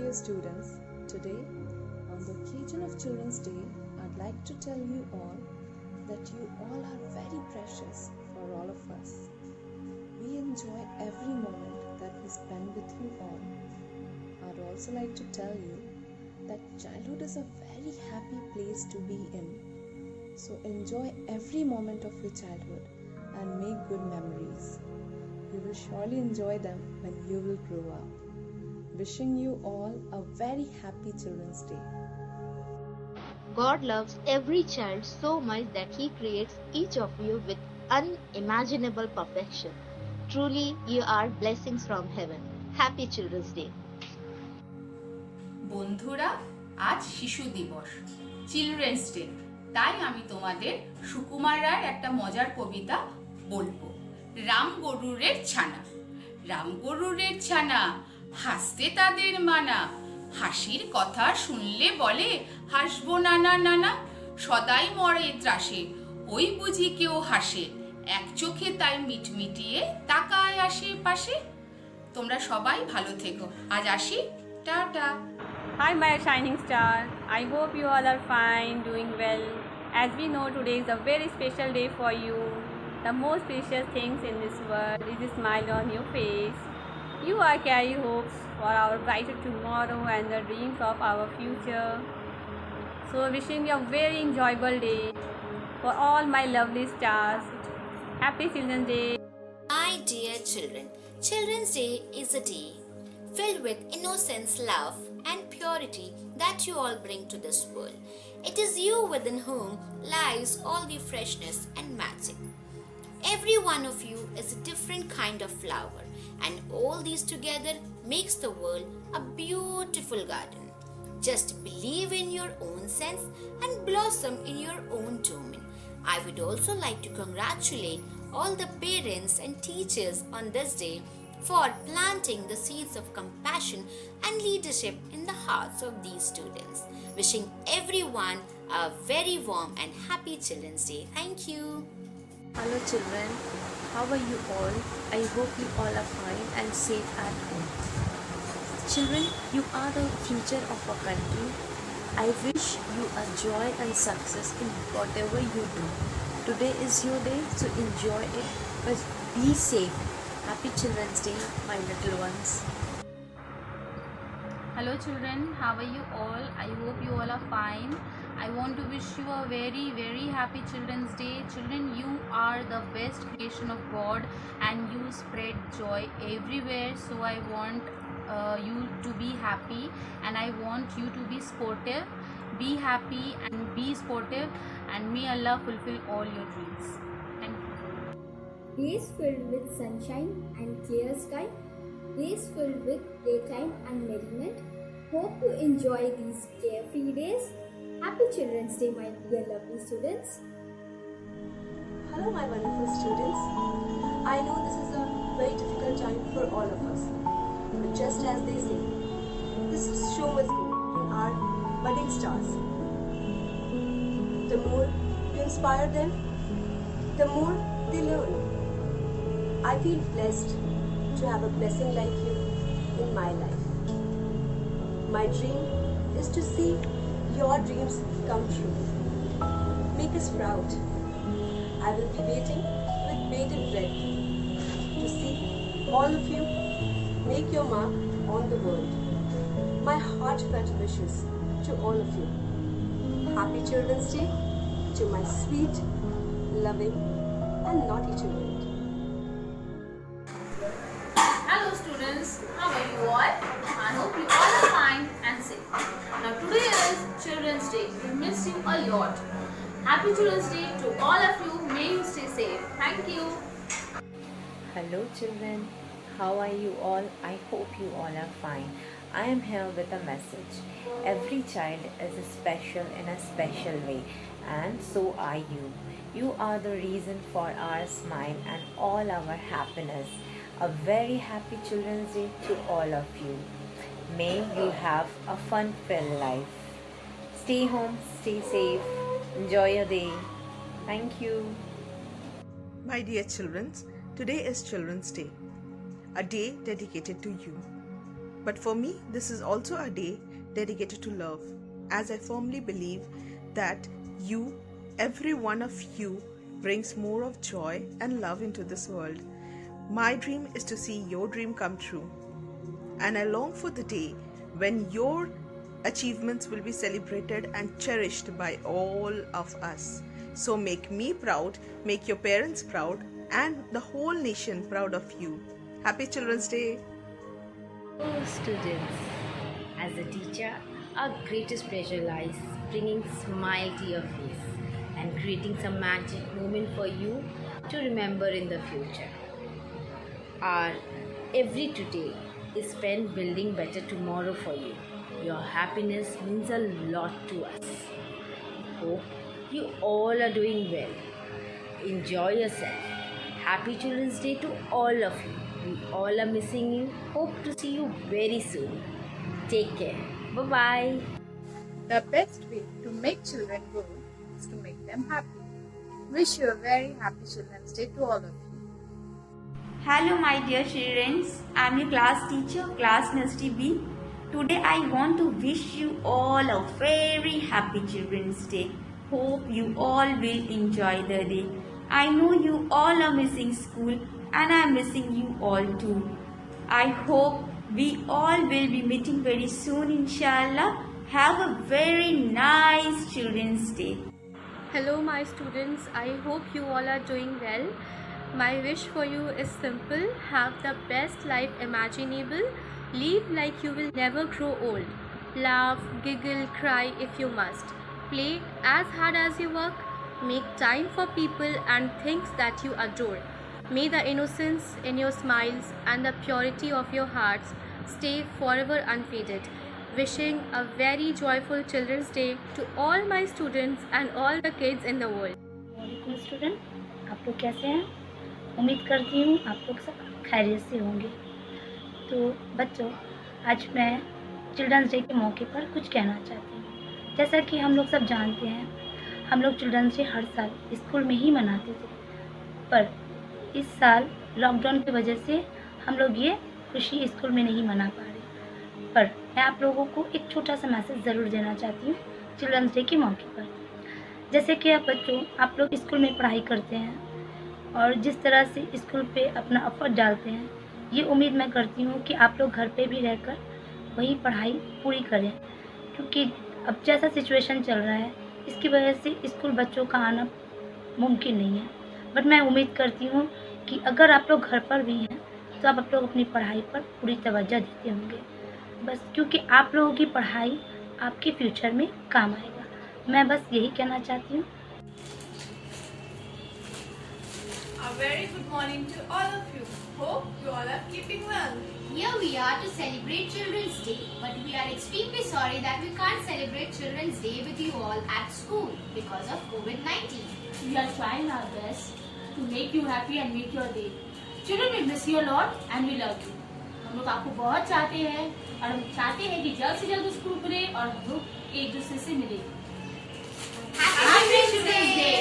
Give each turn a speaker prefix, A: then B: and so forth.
A: dear students, today on the occasion of Children's Day, I'd like to tell you all that you all are very precious for all of us. We enjoy every moment that we spend with you all. I'd also like to tell you that childhood is a very happy place to be in. So enjoy every moment of your childhood and make good memories. You will surely enjoy them when you will grow up. Wishing you all a very happy Children's Day.
B: God loves every child so much that He creates each of you with unimaginable perfection. Truly, you are blessings from heaven. Happy Children's Day.
C: বন্ধুরা, আজ শিশু দিবস, children's day. তাই আমি তোমাদের সুকুমার রায়ের একটা মজার কবিতা বলবো। রাম গরুরের ছানা। রাম গরুরের ছানা, হাসতে তাদের মানা। হাসির কথা শুনলে বলে, হাসবো নানা নানা। সদাই মরে ত্রাসে, ওই বুঝি কেউ হাসে। এক চোখে তাই মিটমিটিয়ে তাকায় আশেপাশে। তোমরা সবাই ভালো থেকো। আজ আসি, tata.
D: Hi, my shining star. I hope you all are fine, doing well. As we know, today is a very special day for you. The most precious things in this world is a smile on your face. You are carry hopes for our brighter tomorrow and the dreams of our future. So, wishing you a very enjoyable day for all my lovely stars. Happy Children's Day.
E: My dear children, Children's Day is a day filled with innocence, love, and purity that you all bring to this world. It is you within whom lies all the freshness and magic. Every one of you is a different kind of flower, and all these together makes the world a beautiful garden. Just believe in your own sense and blossom in your own domain. I would also like to congratulate all the parents and teachers on this day for planting the seeds of compassion and leadership in the hearts of these students. Wishing everyone a very warm and happy Children's Day. Thank you.
F: Hello children, how are you all? I hope you all are fine and safe at home. Children, you are the future of our country. I wish you a joy and success in whatever you do. Today is your day, so enjoy it, but be safe. Happy Children's Day, my little ones.
G: Hello children, how are you all? I hope you all are fine. I want to wish you a very happy Children's Day. Children, you are the best creation of God and you spread joy everywhere. So I want you to be happy and I want you to be sportive. Be happy and be sportive and may Allah fulfill all your dreams. Thank you.
H: Days filled with sunshine and clear sky, days filled with playtime and merriment. Hope you enjoy these carefree days. Happy Children's Day, my dear lovely students.
I: Hello, my wonderful students. I know this is a very difficult time for all of us. But just as they say, this show must go. You are budding stars. The more you inspire them, the more they learn. I feel blessed to have a blessing like you in my life. My dream is to see your dreams come true. Make us proud. I will be waiting with bated breath to see all of you make your mark on the world. My heartfelt wishes to all of you. Happy Children's Day to my sweet, loving and naughty children.
G: Hello students, how are you all? I hope you all are fine and safe. Now today is Children's Day. We miss you a lot. Happy Children's Day to all of you. May you stay safe. Thank you.
F: Hello children, how are you all? I hope you all are fine. I am here with a message. Every child is special in a special way, and so are you. You are the reason for our smile and all our happiness. A very happy Children's Day to all of you. May you have a fun-filled life. Stay home, stay safe, enjoy your day. Thank you.
J: My dear children, today is Children's Day, a day dedicated to you. But for me, this is also a day dedicated to love, as I firmly believe that you, every one of you, brings more of joy and love into this world. My dream is to see your dream come true, and I long for the day when your achievements will be celebrated and cherished by all of us. So make me proud, make your parents proud, and the whole nation proud of you. Happy Children's Day!
K: Oh, students, as a teacher, our greatest pleasure lies bringing smile to your face and creating some magic moment for you to remember in the future. Our every today is spent building better tomorrow for you. Your happiness means a lot to us. Hope you all are doing well. Enjoy yourself. Happy Children's Day to all of you. We all are missing you. Hope to see you very soon. Take care. Bye-bye.
L: The best way to make children grow is to make them happy. Wish you a very happy Children's Day to all of you.
M: Hello my dear children, I am your class teacher, class nursery B. Today I want to wish you all a very happy Children's Day. Hope you all will enjoy the day. I know you all are missing school and I am missing you all too. I hope we all will be meeting very soon, inshallah. Have a very nice Children's Day.
N: Hello my students, I hope you all are doing well. My wish for you is simple. Have the best life imaginable. Live like you will never grow old. Laugh, giggle, cry if you must. Play as hard as you work. Make time for people and things that you adore. May the innocence in your smiles and the purity of your hearts stay forever unfaded. Wishing a very joyful Children's Day to all my students and all the kids in the world.
O: वालेकुम student, आप लोग कैसे हैं? उम्मीद करती हूँ आप लोग सब खैरियत से होंगे। तो बच्चों, आज मैं चिल्ड्रंस डे के मौके पर कुछ कहना चाहती हूँ। जैसा कि हम लोग सब जानते हैं, हम लोग चिल्ड्रंस डे हर साल स्कूल में ही मनाते थे, पर इस साल लॉकडाउन की वजह से हम लोग ये खुशी स्कूल में नहीं मना पा रहे। पर मैं आप लोगों को एक छोटा सा मैसेज ज़रूर देना चाहती हूँ चिल्ड्रंस डे के मौके पर। जैसे कि आप बच्चों, आप लोग स्कूल में पढ़ाई करते हैं और जिस तरह से स्कूल पे अपना एफर्ट डालते हैं, ये उम्मीद मैं करती हूँ कि आप लोग घर पे भी रहकर वही पढ़ाई पूरी करें, क्योंकि अब जैसा सिचुएशन चल रहा है इसकी वजह से स्कूल बच्चों का आना मुमकिन नहीं है। बट मैं उम्मीद करती हूँ कि अगर आप लोग घर पर भी हैं तो आप लोग अपनी पढ़ाई पर पूरी तवज्जो देते होंगे, बस क्योंकि आप लोगों की पढ़ाई आपके फ्यूचर में काम आएगा। मैं बस यही कहना चाहती हूँ।
P: A very good morning to all of you. Hope you all are keeping well.
Q: Here we are to celebrate Children's Day, but we are extremely sorry that we can't celebrate Children's Day with you all at school because of COVID-19.
R: We are trying our best to make you happy and make your day. Children, we miss you a lot and we love you. हम लोग आपको बहुत चाहते हैं और हम चाहते हैं कि जल्द से जल्द स्कूल खुले और हम लोग एक दूसरे से मिले।
Q: Happy Children's Day!